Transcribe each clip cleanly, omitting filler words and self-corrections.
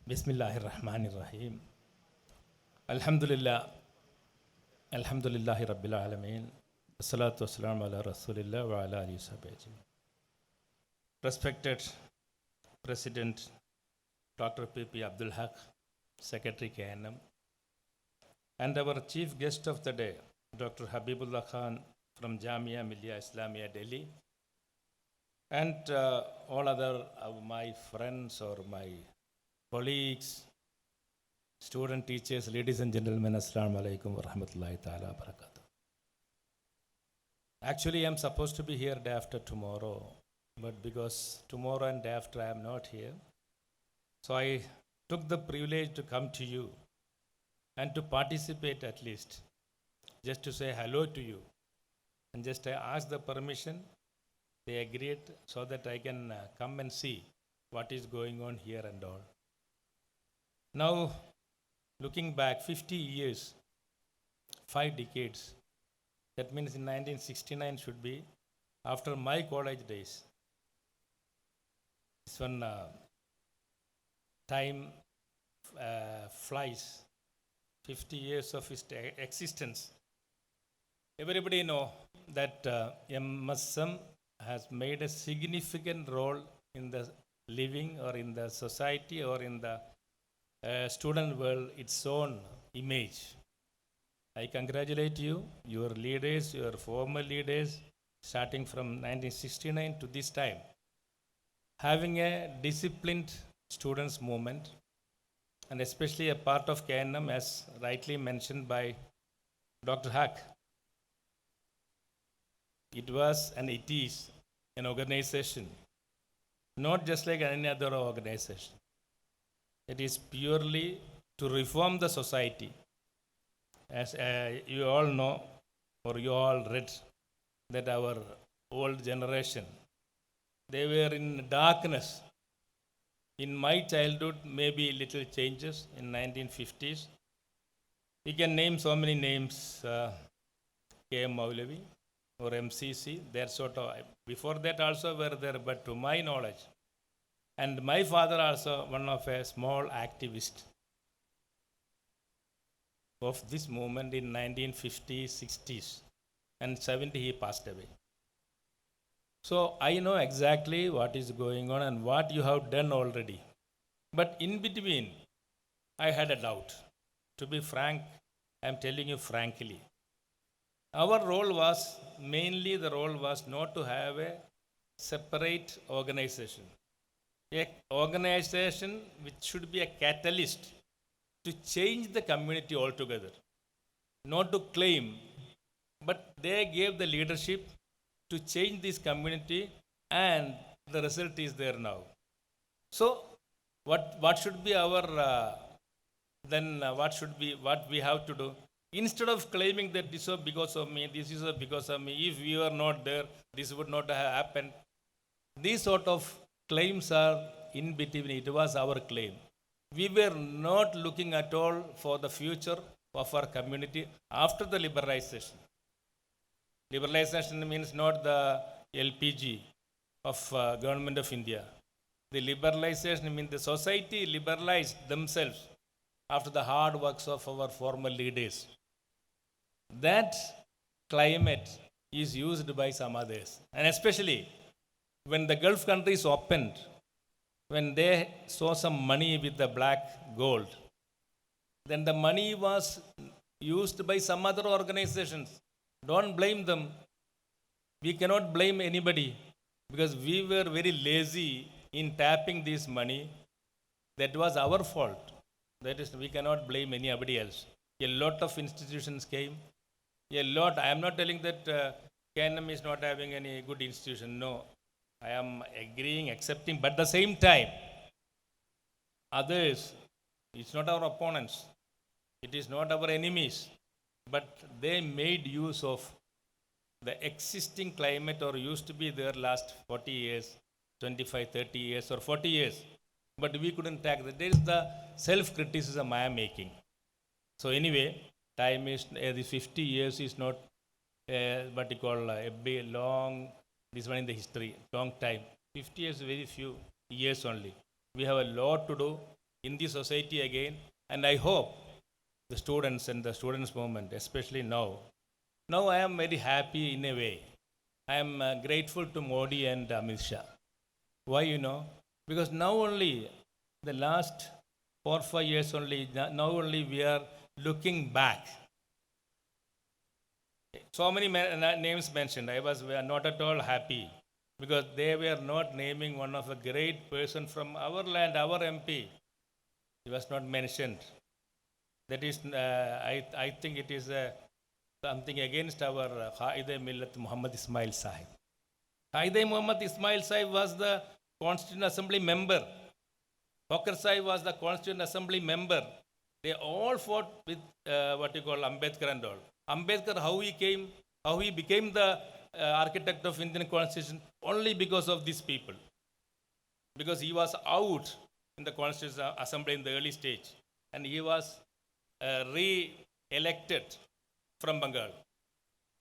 Bismillahirrahmanirrahim. Alhamdulillah. Alhamdulillahi Rabbil Alameen. Assalatu wassalamu ala Rasulillah wa ala alihi wa Respected President Dr. P.P. Abdul, Secretary KNM, and our chief guest of the day, Dr. Habibullah Khan from Jamia Millia Islamia Delhi, and all other my friends or my colleagues, student teachers, ladies and gentlemen, Assalamu alaikum wa rahmatullahi ta'ala wa barakatuh. Actually, I'm supposed to be here day after tomorrow, but because tomorrow and day after I am not here, so I took the privilege to come to you and to participate at least, just to say hello to you. And just I asked the permission, they agreed so that I can come and see what is going on here and all. Now, looking back 50 years, 5 decades, that means in 1969 should be after my college days. This one time flies, 50 years of its existence. Everybody know that MSM has made a significant role in the living or in the society or in the student world, its own image. I congratulate you, your leaders, your former leaders, starting from 1969 to this time, having a disciplined students movement, and especially a part of KNM, as rightly mentioned by Dr. Haq. It was and it is an organization, not just like any other organization. It is purely to reform the society. As you all know, or you all read, that our old generation, they were in darkness. In my childhood, maybe little changes in 1950s. We can name so many names, K.M. Maulavi or MCC, their sort of, before that also were there, but to my knowledge, and my father also one of a small activist of this movement in 1950s, 60s, and 70 he passed away. So I know exactly what is going on and what you have done already. But in between, I had a doubt. To be frank, I am telling you frankly. Our role was, mainly the role was not to have a separate organization. A organization which should be a catalyst to change the community altogether. Not to claim, but they gave the leadership to change this community, and the result is there now. So, what should be our, what we have to do? Instead of claiming that this is because of me, this is because of me, if we were not there, this would not have happened. These sort of claims are in between. It was our claim. We were not looking at all for the future of our community after the liberalization. Liberalization means not the LPG of Government of India. The liberalization means the society liberalized themselves after the hard works of our former leaders. That climate is used by some others, and especially when the Gulf countries opened, when they saw some money with the black gold, then the money was used by some other organizations. Don't blame them. We cannot blame anybody because we were very lazy in tapping this money. That was our fault. That is, we cannot blame anybody else. A lot of institutions came. I am not telling that KNM is not having any good institution. No. I am agreeing, accepting, but at the same time, others, it's not our opponents, it is not our enemies, but they made use of the existing climate or used to be there last 40 years, 25, 30 years or 40 years, but we couldn't tackle that. There is the self-criticism I am making. So anyway, time is, the 50 years is not what you call a big, long, this one in the history, long time. 50 years, very few years only. We have a lot to do. in the society again. And I hope the students and the students movement, especially now. Now I am very happy in a way. I am grateful to Modi and Amit Shah. Why, Because now only, the last 4 or 5 years only, now only we are looking back. So many names mentioned. I was not at all happy because they were not naming one of a great person from our land, our MP. He was not mentioned. That is, I think it is something against our Qaida Millat Muhammad Ismail Sahib. Qaida Muhammad Ismail Sahib was the Constituent Assembly member. Fakr Sahib was the Constituent Assembly member. They all fought with what you call Ambedkar and all. Ambedkar, how he became the architect of Indian Constitution, only because of these people. Because he was out in the Constituent Assembly in the early stage, and he was re-elected from Bengal.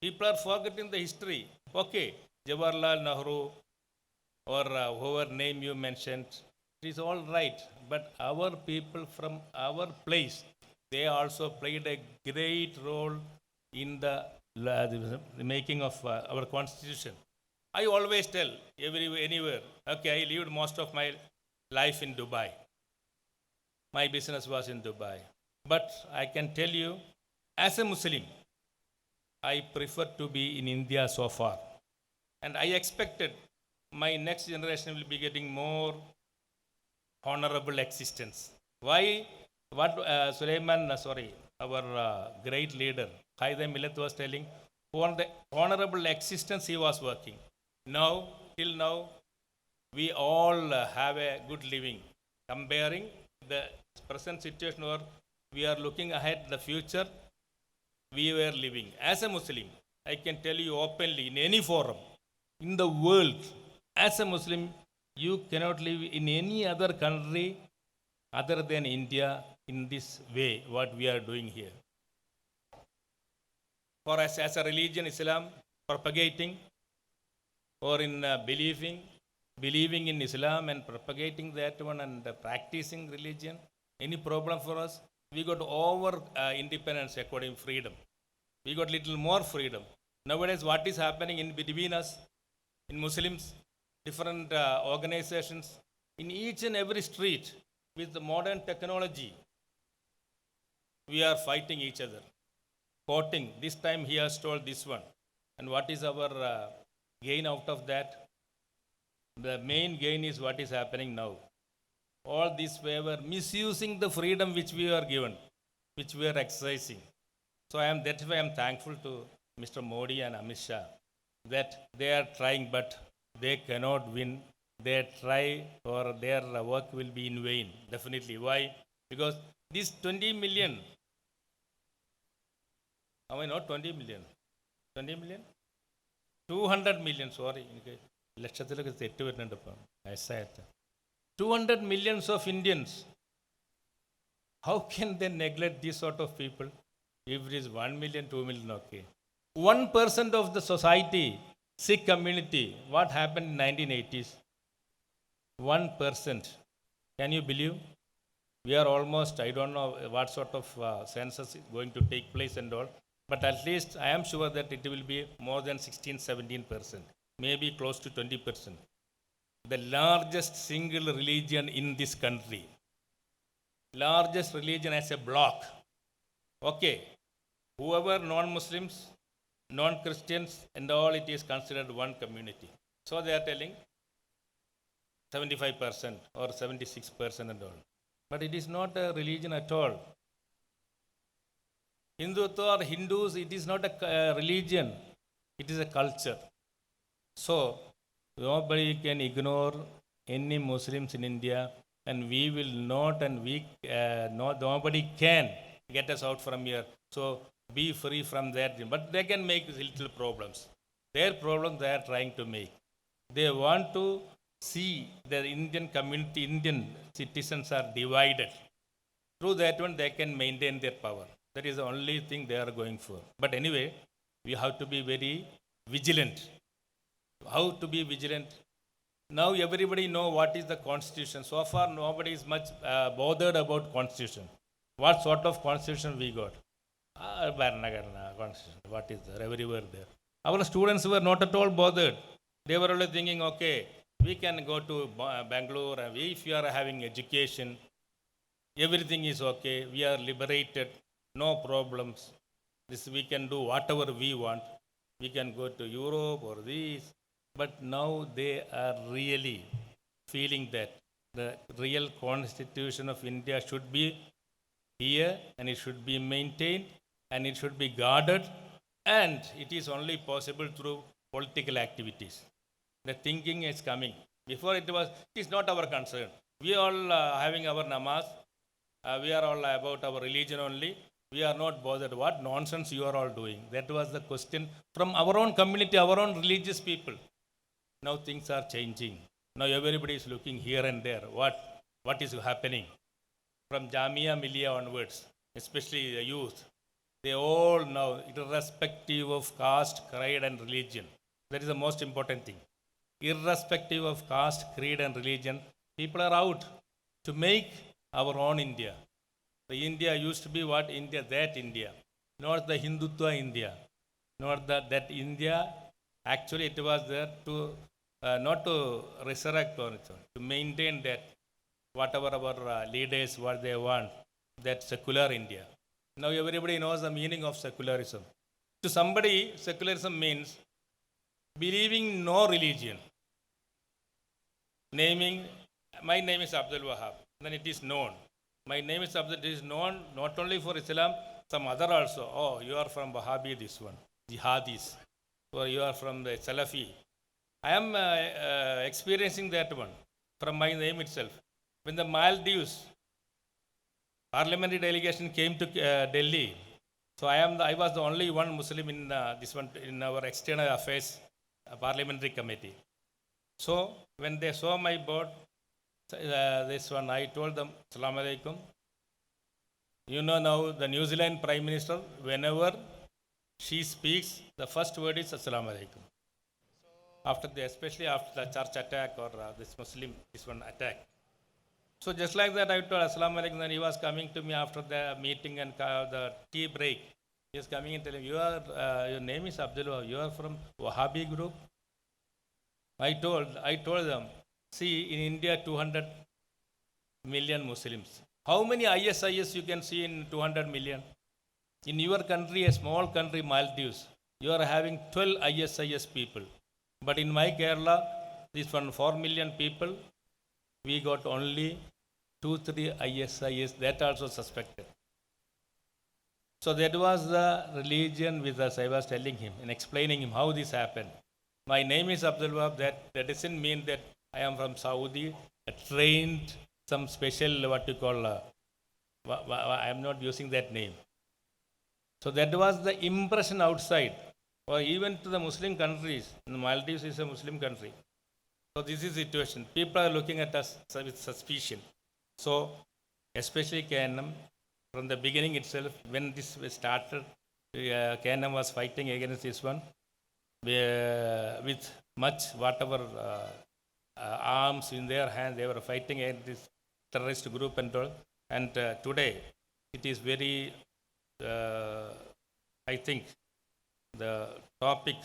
People are forgetting the history. Okay, Jawaharlal Nehru or whoever name you mentioned, it is all right. But our people from our place, they also played a great role in the making of our constitution. I always tell anywhere, okay, I lived most of my life in Dubai. My business was in Dubai. But I can tell you, as a Muslim, I prefer to be in India so far. And I expected my next generation will be getting more honorable existence. Why? What our great leader, Qaida Millat was telling, on the honorable existence he was working. Now, till now, we all have a good living. Comparing the present situation where we are looking ahead the future, we were living. As a Muslim, I can tell you openly in any forum, in the world, as a Muslim, you cannot live in any other country other than India in this way, what we are doing here. For us as a religion, Islam, propagating or in believing in Islam and propagating that one and practicing religion, any problem for us? We got over independence according to freedom. We got little more freedom. Nowadays, what is happening in between us, in Muslims, different organizations, in each and every street, with the modern technology, we are fighting each other, quoting. This time he has told this one. And what is our gain out of that? The main gain is what is happening now. All this way were misusing the freedom which we are given, which we are exercising. So that's why I am thankful to Mr. Modi and Amit Shah that they are trying, but they cannot win. They try or their work will be in vain, definitely. Why? Because this 20 million, not 20 million, 20 million? 200 million, sorry. ലക്ഷത്തിലൊക്കെ തെറ്റ് വരുന്നുണ്ട് ഇപ്പം വയസ്സായിട്ട് 200 millions of Indians. How can they neglect this sort of people? If it is 1 million, 2 million, okay. 1% of the society, Sikh community, what happened in 1980s? 1%. Can you believe? We are almost, I don't know what sort of census is going to take place and all, but at least I am sure that it will be more than 16-17%, maybe close to 20%. The largest single religion in this country, largest religion as a block. Okay, whoever non-Muslims, non-Christians and all, it is considered one community. So they are telling 75% or 76% and all. But it is not a religion at all. Hindutva or Hindus, it is not a religion. It is a culture. So, nobody can ignore any Muslims in India, and we will not, and nobody can get us out from here. So, be free from that. But they can make little problems. Their problems they are trying to make. They want to see the Indian community, Indian citizens are divided. Through that one, they can maintain their power. That is the only thing they are going for. But anyway, we have to be very vigilant. How to be vigilant? Now everybody know what is the constitution. So far nobody is much bothered about constitution. What sort of constitution we got? Bharanagarana constitution. What is there? Everywhere there. Our students were not at all bothered. They were only thinking, okay, we can go to Bangalore, and if you are having education, everything is okay. We are liberated, no problems. This we can do whatever we want. We can go to Europe or this. But now they are really feeling that the real constitution of India should be here, and it should be maintained, and it should be guarded, and it is only possible through political activities. The thinking is coming. Before it is not our concern. We all having our namaz. We are all about our religion only. We are not bothered. What nonsense you are all doing? That was the question from our own community, our own religious people. Now things are changing. Now everybody is looking here and there. What is happening? From Jamia Millia onwards, especially the youth, they all know, irrespective of caste, creed, and religion. That is the most important thing. Irrespective of caste, creed, and religion, people are out to make our own India. The India used to be what? India, that India. Not the Hindutva India. Not that India. Actually, it was there to not to resurrect on its own, to maintain that whatever our leaders, what they want, that secular India. Now everybody knows the meaning of secularism. To somebody, secularism means believing no religion. Naming, my name is Abdul Vahab, then it is known. My name is Abdul, it is known not only for Islam, some other also. Oh, you are from Wahabi, this one, Jihadis, or you are from the Salafi. I am experiencing that one from my name itself. When the Maldives parliamentary delegation came to Delhi, so I was the only one Muslim in this one in our external affairs parliamentary committee. So when they saw my board, this one, I told them, Assalamu alaikum. You know now the New Zealand Prime Minister, whenever she speaks, the first word is Assalamu alaikum. Especially after the church attack or this one attack. So just like that, I told Assalamu alaikum, then he was coming to me after the meeting and the tea break. He was coming and telling, your name is Abdul, you are from Wahhabi group? I told them, see, in India, 200 million Muslims. How many ISIS you can see in 200 million? In your country, a small country, Maldives, you are having 12 ISIS people. But in my Kerala, this one 4 million people, we got only 2-3 ISIS, that also suspected. So that was the religion with us. I was telling him and explaining him how this happened. My name is Abdul Wahab. That doesn't mean that I am from Saudi, trained some special what you call. I am not using that name. So that was the impression outside, or even to the Muslim countries. Maldives is a Muslim country. So this is the situation. People are looking at us with suspicion. So especially KNM, from the beginning itself, when this started, KNM was fighting against this one. With much whatever arms in their hand, they were fighting against this terrorist group and all. And today, it is very, I think, the topic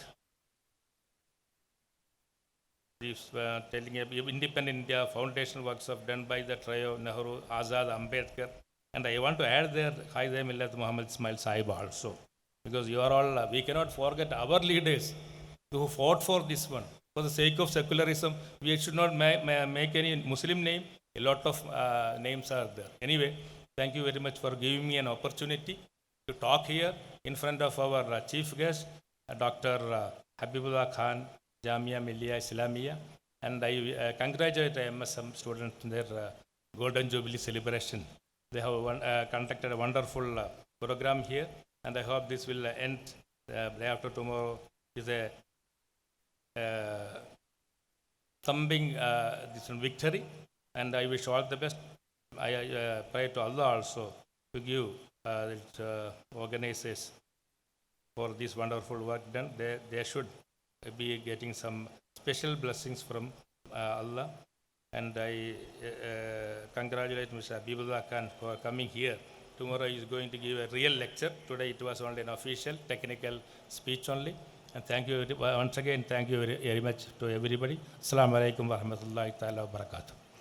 is telling Independent India foundation works of done by the trio Nehru, Azad, Ambedkar. And I want to add there, Qaida Millat Muhammad Ismail Sahib also. Because you are all, we cannot forget our leaders who fought for this one. For the sake of secularism, we should not make any Muslim name. A lot of names are there. Anyway, thank you very much for giving me an opportunity to talk here in front of our chief guest, Dr. Habibullah Khan, Jamia Millia Islamia. And I congratulate the MSM students in their Golden Jubilee celebration. They have conducted a wonderful program here. And I hope this will end day after tomorrow is a thumping this victory. And I wish all the best. I pray to Allah also to give organizers for this wonderful work done. They should be getting some special blessings from Allah. And I congratulate Mr. Abdul Khan for coming here. Tomorrow he is going to give a real lecture. Today it was only an official, technical speech only. And thank you once again. Thank you very much to everybody. Assalamu alaikum wa rahmatullahi ta'ala wa barakatuh.